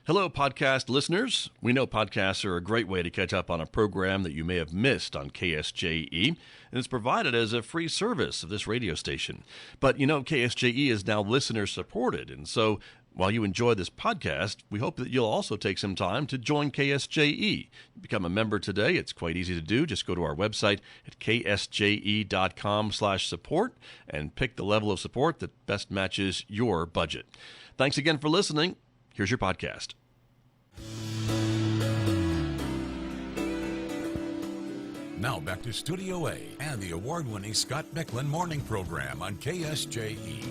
Hello, podcast listeners. We know podcasts are a great way to catch up on a program that you may have missed on KSJE, and it's provided as a free service of this radio station. But you know, KSJE is now listener-supported, and so while you enjoy this podcast, we hope that you'll also take some time to join KSJE. Become a member today. It's quite easy to do. Just go to our website at ksje.com/support and pick the level of support that best matches your budget. Thanks again for listening. Here's your podcast. Now back to Studio A and the award-winning Scott Michlin morning program on KSJE.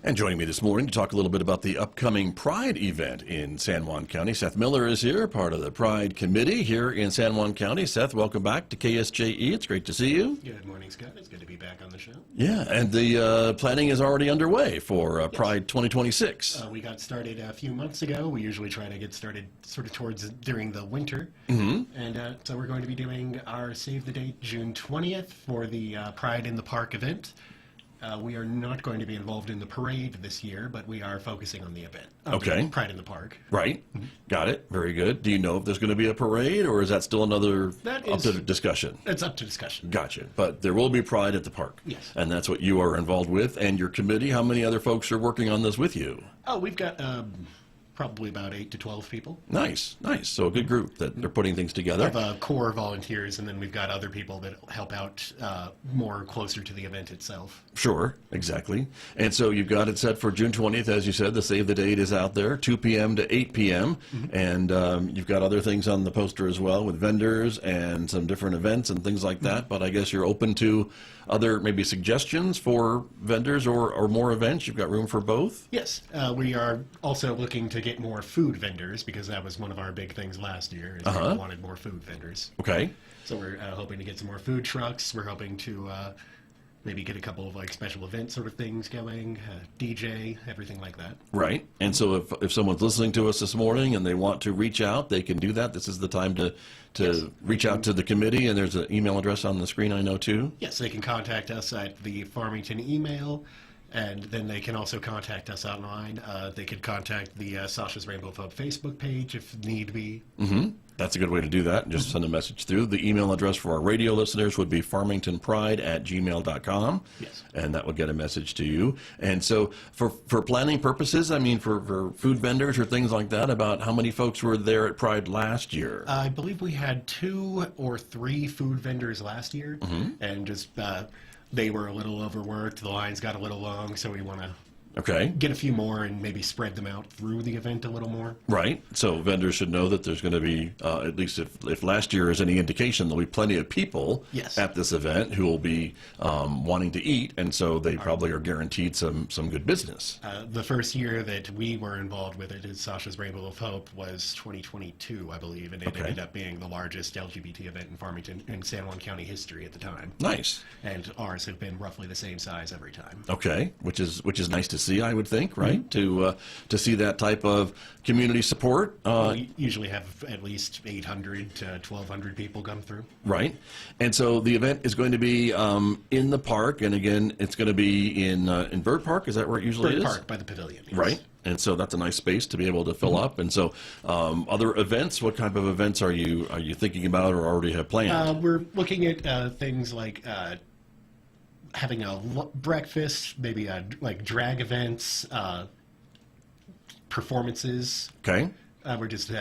And joining me this morning to talk a little bit about the upcoming Pride event in San Juan County, Seth Miller is here, part of the Pride Committee here in San Juan County. Seth, welcome back to KSJE. It's great to see you. Good morning, Scott. It's good to be back on the show. Yeah, and the planning is already underway for Yes. Pride 2026. We got started a few months ago. We usually try to get started sort of during the winter. Mm-hmm. And so we're going to be doing our save the date June 20th for the Pride in the Park event. We are not going to be involved in the parade this year, but we are focusing on the event. Okay. Pride in the Park. Right. Got it. Very good. Do you know if there's going to be a parade, or is that still another up to discussion? It's up to discussion. Gotcha. But there will be Pride at the park. Yes. And that's what you are involved with. And your committee, how many other folks are working on this with you? Oh, we've got probably about 8 to 12 people. Nice. So a good group that they're putting things We together. have core volunteers, and then we've got other people that help out more closer to the event itself. Sure, exactly. And so you've got it set for June 20th, as you said. The save the date is out there, 2 p.m. to 8 p.m. And you've got other things on the poster as well with vendors and some different events and things like that. But I guess you're open to other maybe suggestions for vendors or more events. You've got room for both? Yes, we are also looking to get more food vendors, because that was one of our big things last year, is we wanted more food vendors. Okay. So we're hoping to get some more food trucks. We're hoping to maybe get a couple of like special event sort of things going, DJ, everything like that. Right. And so if someone's listening to us this morning and they want to reach out, they can do that. This is the time to Yes. reach out to the committee, and there's an email address on the screen, I know, too. Yes, they can contact us at the Farmington email, and then they can also contact us online. They could contact the Sasha's Rainbow Club Facebook page if need be. Mm-hmm. That's a good way to do that. Just send a message through. The email address for our radio listeners would be farmingtonpride@gmail.com. Yes. And that will get a message to you. And so for planning purposes, I mean, for food vendors or things like that, about how many folks were there at Pride last year? I believe we had 2 or 3 food vendors last year, and just they were a little overworked. The lines got a little long, so we want to Okay. get a few more and maybe spread them out through the event a little more. Right. So vendors should know that there's going to be, at least if last year is any indication, there'll be plenty of people Yes. at this event who will be wanting to eat, and so they probably are guaranteed some good business. The first year that we were involved with it is Sasha's Rainbow of Hope was 2022, I believe, and it Okay. ended up being the largest LGBT event in Farmington in San Juan County history at the time. Nice. And ours have been roughly the same size every time. Okay, which is nice to see, I would think, right? To see that type of community support. We usually have at least 800 to 1,200 people come through. Right. And so the event is going to be in the park, and again, it's going to be in Bird Park. Is that where it usually Bird is? Park by the pavilion. Yes. Right. And so that's a nice space to be able to fill up. And so other events, what type of events are you thinking about or already have planned? We're looking at things like having a breakfast, maybe like drag events, performances. Okay. We're just,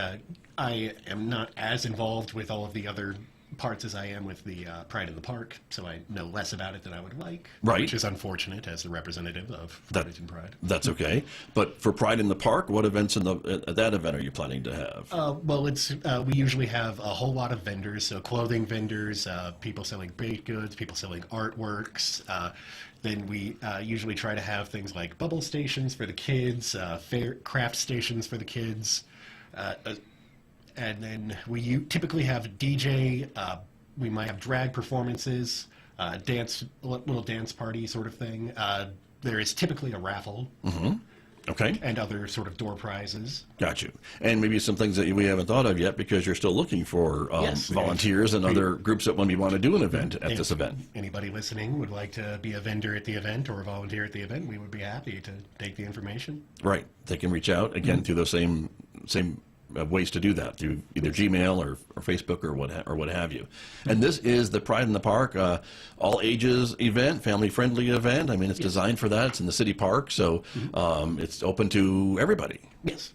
I am not as involved with all of the other parts as I am with the Pride in the Park, so I know less about it than I would like. Right. Which is unfortunate as the representative of Farmington Pride. That's okay. But for Pride in the Park, what events at that event are you planning to have? Well, it's we usually have a whole lot of vendors, so clothing vendors, people selling baked goods, people selling artworks. Then we usually try to have things like bubble stations for the kids, craft stations for the kids. And then we typically have DJ, we might have drag performances, little dance party sort of thing. There is typically a raffle. Okay. and other sort of door prizes. Got you. And maybe some things that we haven't thought of yet because you're still looking for Yes. volunteers and other groups that maybe want to do an event at this event. Anybody listening would like to be a vendor at the event or a volunteer at the event, we would be happy to take the information. Right. They can reach out again through those same ways to do that, through either Gmail or Facebook or what have you. And this is the Pride in the Park, all ages event, family friendly event. I mean, it's designed for that. It's in the city park, so it's open to everybody. Yes.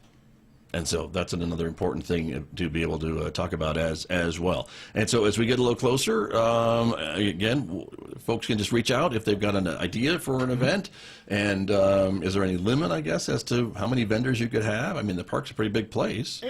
And so that's another important thing to be able to talk about as well. And so as we get a little closer, again, folks can just reach out if they've got an idea for an event. And is there any limit, I guess, as to how many vendors you could have? I mean, the park's a pretty big place.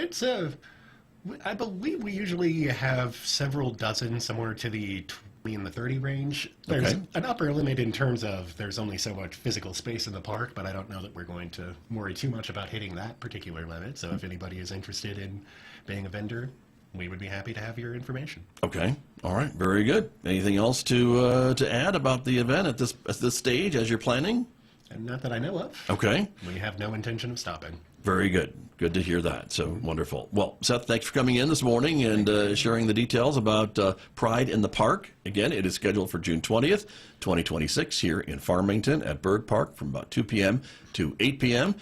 I believe we usually have several dozen, somewhere to the 20 and the 30 range. There's an upper limit in terms of there's only so much physical space in the park, but I don't know that we're going to worry too much about hitting that particular limit. So if anybody is interested in being a vendor, we would be happy to have your information. Okay. All right. Very good. Anything else to add about the event at this stage as you're planning? And not that I know of. Okay. We have no intention of stopping. Very good. Good to hear that. So wonderful. Well, Seth, thanks for coming in this morning and sharing the details about Pride in the Park. Again, it is scheduled for June 20th, 2026 here in Farmington at Berg Park from about 2 p.m. to 8 p.m.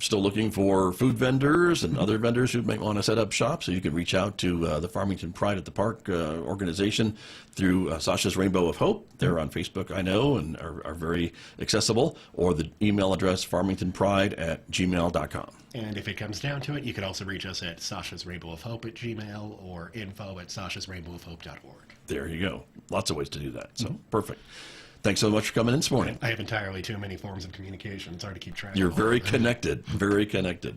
Still looking for food vendors and other vendors who might want to set up shop, so you can reach out to the Farmington Pride at the Park organization through Sasha's Rainbow of Hope. They're on Facebook, I know, and are very accessible, or the email address farmingtonpride@gmail.com. And if it comes down to it, you could also reach us at Sasha's Rainbow of Hope at Gmail or info@sashasrainbowofhope.org. There you go. Lots of ways to do that. So perfect. Thanks so much for coming in this morning. I have entirely too many forms of communication. It's hard to keep track You're of all very of them. connected,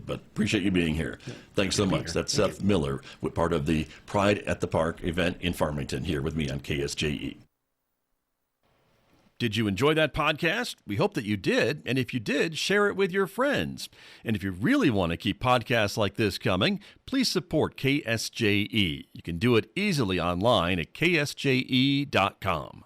but appreciate you being here. Thanks so Good to be much. here. That's Thank Seth Miller, with part of the Pride at the Park event in Farmington, here with me on KSJE. Did you enjoy that podcast? We hope that you did. And if you did, share it with your friends. And if you really want to keep podcasts like this coming, please support KSJE. You can do it easily online at ksje.com.